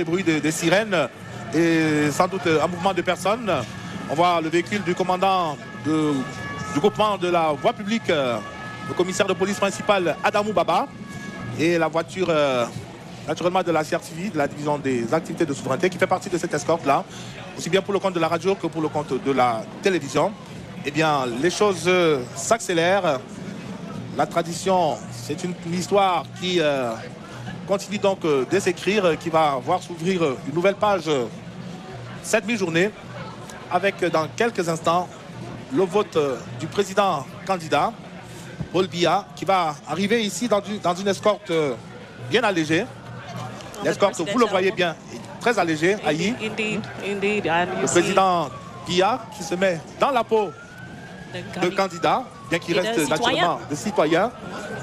Les bruits des sirènes et sans doute un mouvement de personnes. On voit le véhicule du commandant du groupement de la voie publique, le commissaire de police principal Adamou Baba, et la voiture naturellement de la CRTV, de la division des activités de souveraineté, qui fait partie de cette escorte-là, aussi bien pour le compte de la radio que pour le compte de la télévision. Eh bien, les choses s'accélèrent. La tradition, c'est une histoire qui continue donc de s'écrire, qui va voir s'ouvrir une nouvelle page cette mi-journée, avec dans quelques instants le vote du président candidat, Paul Biya, qui va arriver ici dans une escorte bien allégée. L'escorte, vous le voyez bien, est très allégée, Aïe. Le président Biya qui se met dans la peau de candidat, bien qu'il reste naturellement de citoyen,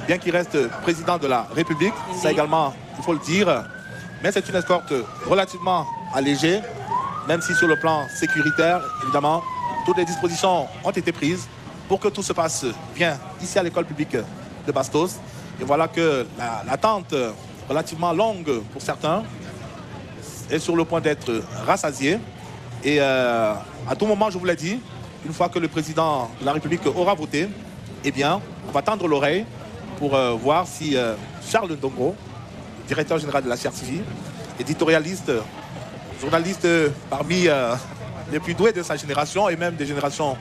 bien qu'il reste président de la République, ça également, il faut le dire. Mais c'est une escorte relativement allégée, même si sur le plan sécuritaire, évidemment, toutes les dispositions ont été prises pour que tout se passe bien ici à l'école publique de Bastos. Et voilà que l'attente relativement longue pour certains est sur le point d'être rassasiée. Et à tout moment, je vous l'ai dit, une fois que le président de la République aura voté, eh bien, on va tendre l'oreille pour voir si Charles Ndongo, directeur général de la CRTV, éditorialiste, journaliste parmi les plus doués de sa génération et même des générations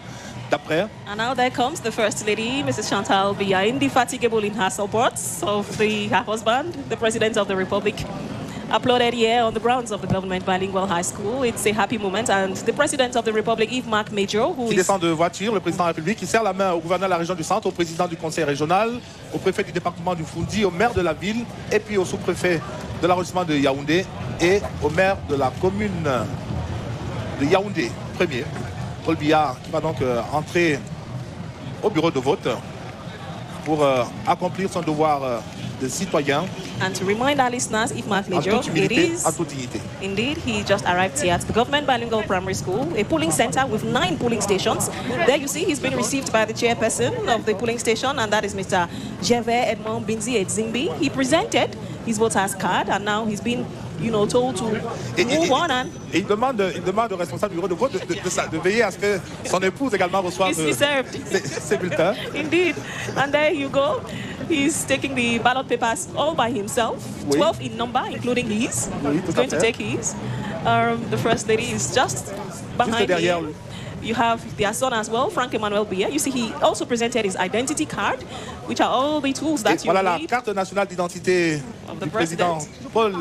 d'après. And now there comes the First Lady, Mrs. Chantal Biya, indefatigable in her support of her husband, the President of the Republic. Applauded here on the grounds of the Government Bilingual High School. It's a happy moment, and the President of the Republic, Yves-Marc Major, who qui descend de voiture, le président de la République, qui serre la main au gouverneur de la région du Centre, au président du conseil régional, au préfet du département du Foundi, au maire de la ville, et puis au sous-préfet de l'arrondissement de Yaoundé et au maire de la commune de Yaoundé, premier. Paul Biya, qui va donc entrer au bureau de vote pour accomplir son devoir de citoyen. And to remind our listeners, Yves-Marc Major, it is indeed, he just arrived here at the Government Bilingual Primary School, a polling center with 9 polling stations. There you see he's been received by the chairperson of the polling station, and that is Mr. Gervais Edmond Binzi Edzingbi. He presented his voter's card, and now he's been, told to move on. And il demande au responsable du bureau de vote de veiller à ce que son épouse également reçoive ses bulletins. Indeed. And there you go. He's taking the ballot papers all by himself, 12 in number, including his. He's going to take his. The First Lady is just behind him. You have their son as well, Frank Emmanuel Biya. You see, he also presented his identity card, which are all the tools that you need. Voilà la carte nationale d'identité du président Paul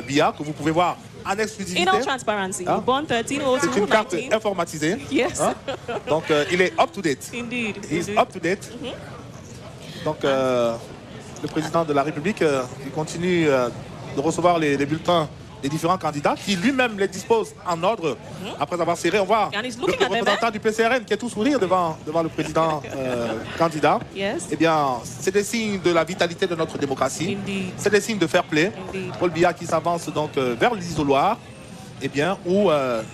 Biya, que vous pouvez voir en exclusivité. In all transparency, born 1302. C'est une carte informatisée. Yes. Donc, il est up to date. Indeed. He's up to date. Donc, le président de la République il continue de recevoir les bulletins des différents candidats, qui lui-même les dispose en ordre après avoir serré. On voit le représentant du PCRN qui est tout sourire devant le président candidat. Yes. Eh bien, c'est des signes de la vitalité de notre démocratie. C'est des signes de fair play. Indeed. Paul Biya qui s'avance donc vers l'isoloir, eh bien, ou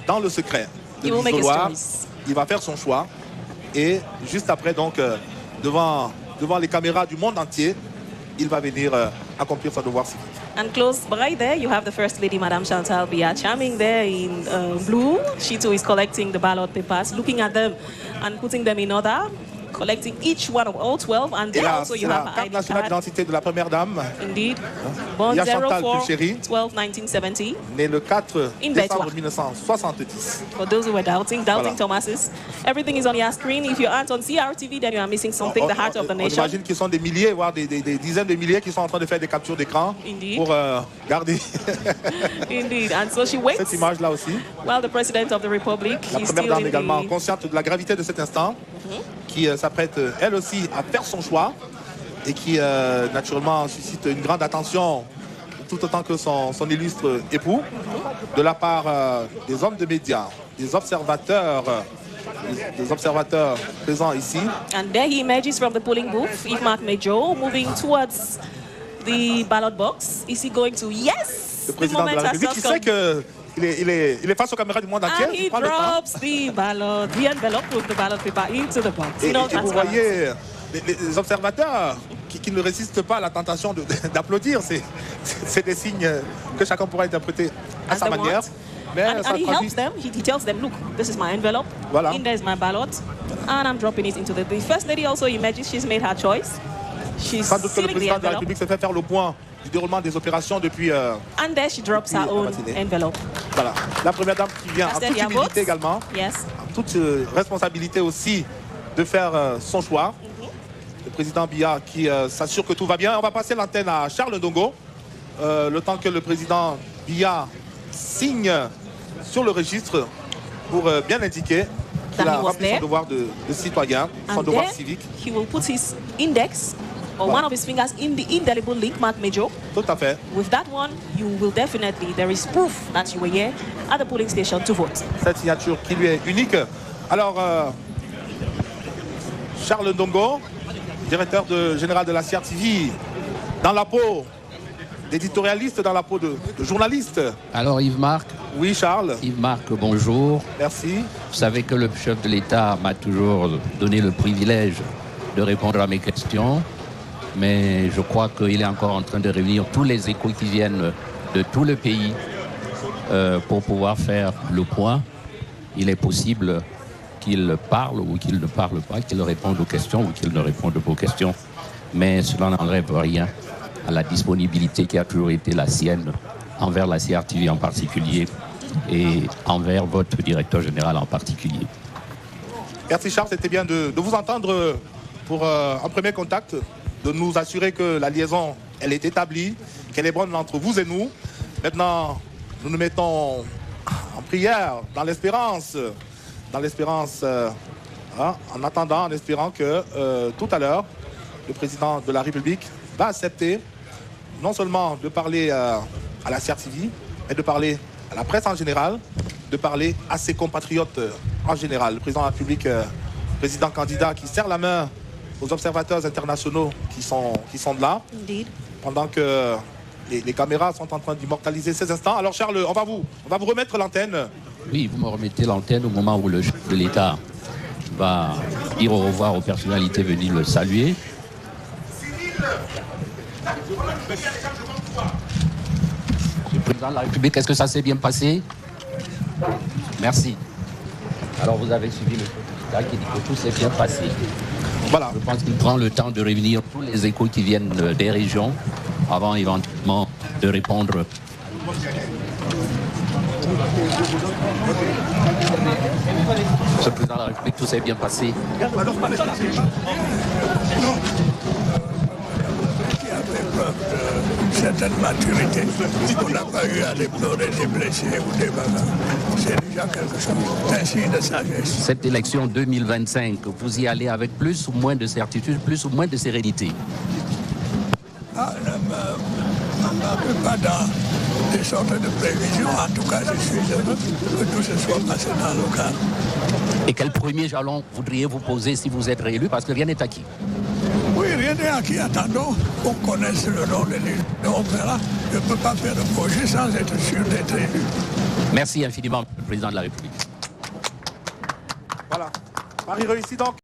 dans le secret de l'isoloir, il va faire son choix. Et juste après, donc, devant les caméras du monde entier, il va venir accomplir son devoir civique. And close by there, you have the First Lady, Madame Chantal Biya, charming there in blue. She too is collecting the ballot papers, looking at them and putting them in order, collecting each one of all 12. And then also you have la carte nationale d'identité de la première dame. Indeed. Born 04-12-1970. Né le 4 décembre 1970. For those who were doubting Thomases, everything is on your screen. If you aren't on CRTV, then you are missing something, the heart of the nation. On imagine qu'ils sont des milliers, voire des dizaines de milliers qui sont en train de faire des captures d'écran pour garder Indeed. And so she waits. Cette image-là aussi. While the President of the Republic, la première dame également consciente de la gravité de cet instant, qui s'apprête elle aussi à faire son choix et qui naturellement suscite une grande attention tout autant que son illustre époux de la part des hommes de médias, des observateurs présents ici. And there he emerges from the polling booth, Yves-Marc Major, moving towards the ballot box. Is he going to? Yes! Le président de la République qui sait que il est face aux caméras du monde entier. And he drops the envelope with the ballot paper into the box. Et vous voyez les observateurs qui ne résistent pas à la tentation d'applaudir. C'est des signes que chacun pourra interpréter à sa manière. And he helps them. He tells them, look, this is my envelope. Voilà. In there is my ballot. And I'm dropping it into the First Lady also emerges. She's made her choice. She's sans doute que le sealing the président de la envelope. République se fait faire le point du déroulement des opérations depuis... And there she drops her own envelope. Voilà. La première dame qui vient en toute humilité également. Yes. En toute responsabilité aussi de faire son choix. Le président Biya qui s'assure que tout va bien. On va passer l'antenne à Charles Ndongo. Le temps que le président Biya signe sur le registre pour bien indiquer qu'il a rempli son devoir de citoyen, son devoir civique. He will put his index or one of his fingers in the indelible link, Mark Major. Tout à fait. With that one, you will definitely, there is proof that you were here at the polling station to vote. Cette signature qui lui est unique. Alors, Charles Ndongo, directeur général de la CRTV, dans la peau d'éditorialiste, dans la peau de journaliste. Alors Yves-Marc. Oui, Charles. Yves-Marc, bonjour. Merci. Vous savez que le chef de l'État m'a toujours donné le privilège de répondre à mes questions, mais je crois qu'il est encore en train de réunir tous les échos qui viennent de tout le pays pour pouvoir faire le point. Il est possible qu'il parle ou qu'il ne parle pas, qu'il réponde aux questions ou qu'il ne réponde pas aux questions, mais cela n'enlève rien à la disponibilité qui a toujours été la sienne envers la CRTV en particulier et envers votre directeur général en particulier. Merci Charles, c'était bien de vous entendre pour un premier contact, de nous assurer que la liaison, elle est établie, qu'elle est bonne entre vous et nous. Maintenant, nous nous mettons en prière, dans l'espérance, en attendant, en espérant que tout à l'heure, le président de la République va accepter non seulement de parler à la CRTV, mais de parler à la presse en général, de parler à ses compatriotes en général. Le président de la République, président candidat qui serre la main aux observateurs internationaux qui sont là, Indeed. pendant que les caméras sont en train d'immortaliser ces instants. Alors Charles, on va vous remettre l'antenne. Oui, vous me remettez l'antenne au moment où le chef de l'État va dire au revoir aux personnalités venues le saluer. Monsieur le président de la République, est-ce que ça s'est bien passé? Merci. Alors vous avez suivi le chef de l'État qui dit que tout s'est bien passé. Voilà. Je pense qu'il prend le temps de réunir tous les échos qui viennent des régions avant éventuellement de répondre. Monsieur le président de la République, tout s'est bien passé. Certaine maturité. On n'a pas eu à déplorer des blessés ou des bagages. C'est déjà quelque chose. C'est un signe de sagesse. Cette élection 2025, vous y allez avec plus ou moins de certitude, plus ou moins de sérénité? On ne pas dans des sortes de prévisions. En tout cas, je suis heureux que tout se soit passé dans le cadre. Et quel premier jalon voudriez-vous poser si vous êtes réélu? Parce que rien n'est acquis. Oui, rien n'est acquis. Attendons qu'on connaisse le nom de l'élu. On verra. Je ne peux pas faire de projet sans être sûr d'être élu. Merci infiniment, le président de la République. Voilà. Paris réussi donc.